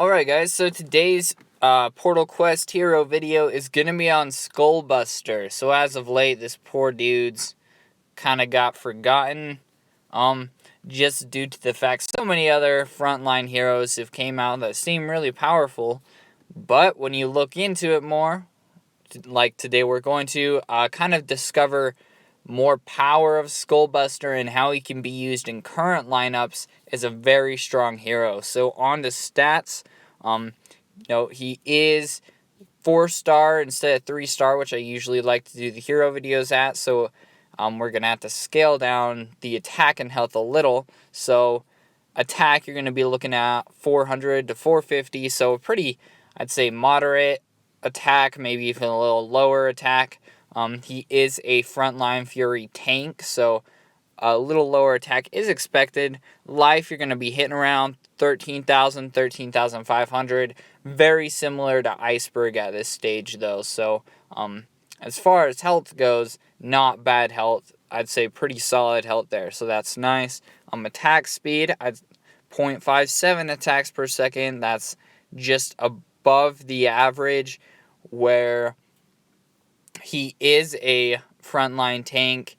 Alright guys, so today's Portal Quest hero video is going to be on Skullbuster. So as of late, this poor dude's kind of got forgotten. Just due to the fact so many other frontline heroes have came out that seem really powerful. But when you look into it more, like today we're going to kind of discover more power of Skullbuster and how he can be used in current lineups as a very strong hero. So on to stats, he is 4-star instead of 3-star, which I usually like to do the hero videos at. So we're going to have to scale down the attack and health a little. So attack, you're going to be looking at 400 to 450. So a pretty, I'd say, moderate attack, maybe even a little lower attack. He is a frontline Fury tank, so a little lower attack is expected. Life, you're going to be hitting around 13,000, 13,500. Very similar to Iceberg at this stage, though. So, as far as health goes, not bad health. I'd say pretty solid health there, so that's nice. Attack speed, 0.57 attacks per second. That's just above the average, where he is a frontline tank.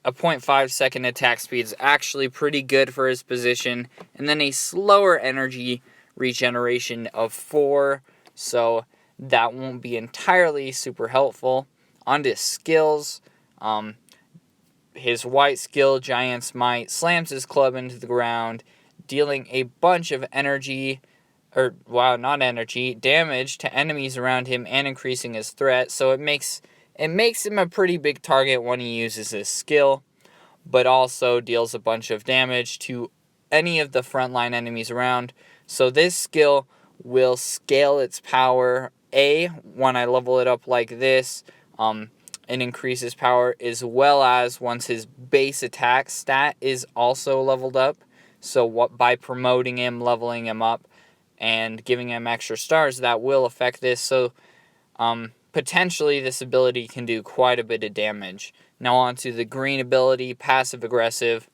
A 0.5 second attack speed is actually pretty good for his position. And then a slower energy regeneration of 4. So that won't be entirely super helpful. On to skills. His white skill, Giant's Might, slams his club into the ground, dealing a bunch of damage to enemies around him and increasing his threat. So it makes him a pretty big target when he uses this skill, but also deals a bunch of damage to any of the frontline enemies around. So this skill will scale its power, when I level it up like this, and increases power, as well as once his base attack stat is also leveled up. So by promoting him, leveling him up, and giving him extra stars, that will affect this. So potentially this ability can do quite a bit of damage. Now on to the green ability, Passive Aggressive.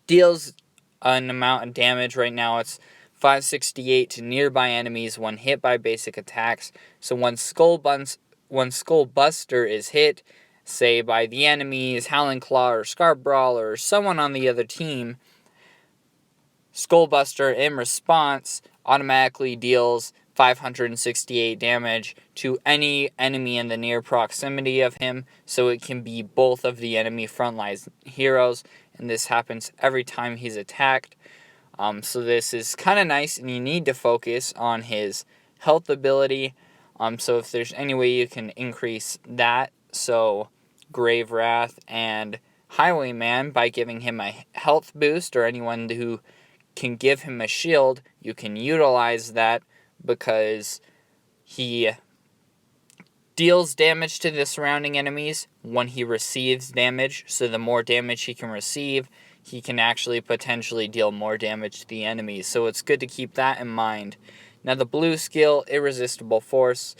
Deals an amount of damage. Right now it's 568 to nearby enemies when hit by basic attacks. So when Skullbuster is hit, say by the enemies, Howling Claw or Scarf Brawl or someone on the other team, Skullbuster in response automatically deals 568 damage to any enemy in the near proximity of him, so it can be both of the enemy frontline heroes, and this happens every time he's attacked. So this is kind of nice, and you need to focus on his health ability. So if there's any way you can increase that, so Grave Wrath and Highwayman, by giving him a health boost, or anyone who can give him a shield, you can utilize that, because he deals damage to the surrounding enemies when he receives damage. So the more damage he can receive, he can actually potentially deal more damage to the enemies. So it's good to keep that in mind. Now the blue skill, Irresistible Force.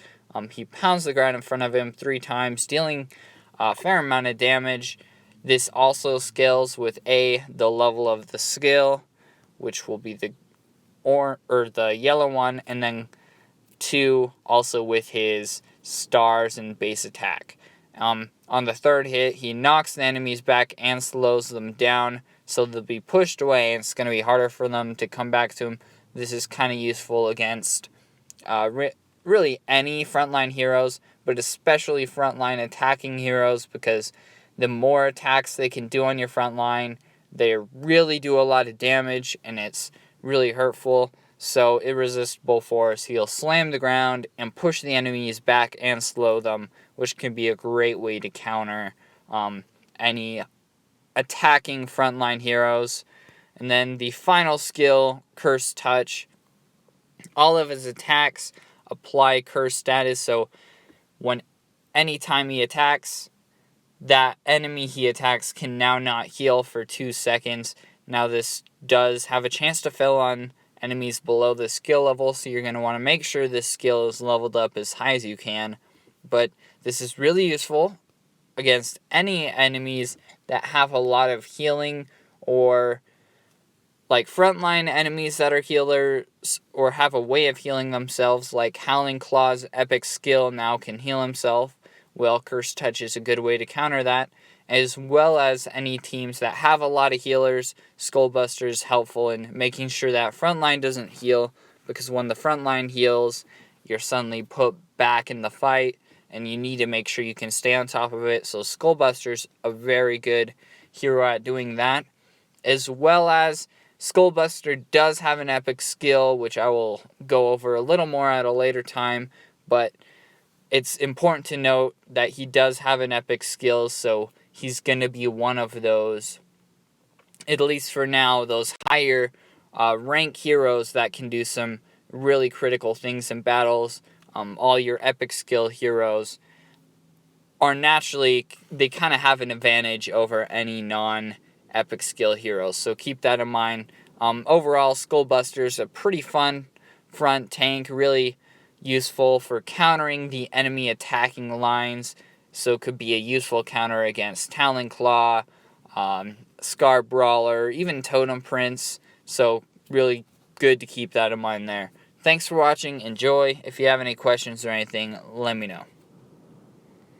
He pounds the ground in front of him 3 times, dealing a fair amount of damage. This also scales with the level of the skill, which will be the yellow one, and then 2 also with his stars and base attack. On the third hit, he knocks the enemies back and slows them down, so they'll be pushed away, and it's going to be harder for them to come back to him. This is kind of useful against really any frontline heroes, but especially frontline attacking heroes, because the more attacks they can do on your frontline, they really do a lot of damage, and it's really hurtful. So Irresistible Force, he'll slam the ground and push the enemies back and slow them, which can be a great way to counter any attacking frontline heroes. And then the final skill, Curse Touch. All of his attacks apply curse status, so anytime he attacks, that enemy he attacks can now not heal for 2 seconds. Now this does have a chance to fail on enemies below the skill level, so you're going to want to make sure this skill is leveled up as high as you can. But this is really useful against any enemies that have a lot of healing or like frontline enemies that are healers or have a way of healing themselves, like Howling Claw's epic skill now can heal himself. Well, Curse Touch is a good way to counter that, as well as any teams that have a lot of healers. Skullbuster is helpful in making sure that frontline doesn't heal, because when the frontline heals, you're suddenly put back in the fight, and you need to make sure you can stay on top of it. So Skullbuster's a very good hero at doing that, as well as Skullbuster does have an epic skill, which I will go over a little more at a later time, but it's important to note that he does have an epic skill, so he's going to be one of those, at least for now, those higher rank heroes that can do some really critical things in battles. All your epic skill heroes are naturally, they kind of have an advantage over any non-epic skill heroes, so keep that in mind. Overall, Skullbuster's a pretty fun front tank, really useful for countering the enemy attacking lines, so it could be a useful counter against Talon Claw, Scar Brawler, even Totem Prince, so really good to keep that in mind there. Thanks for watching, enjoy. If you have any questions or anything, let me know.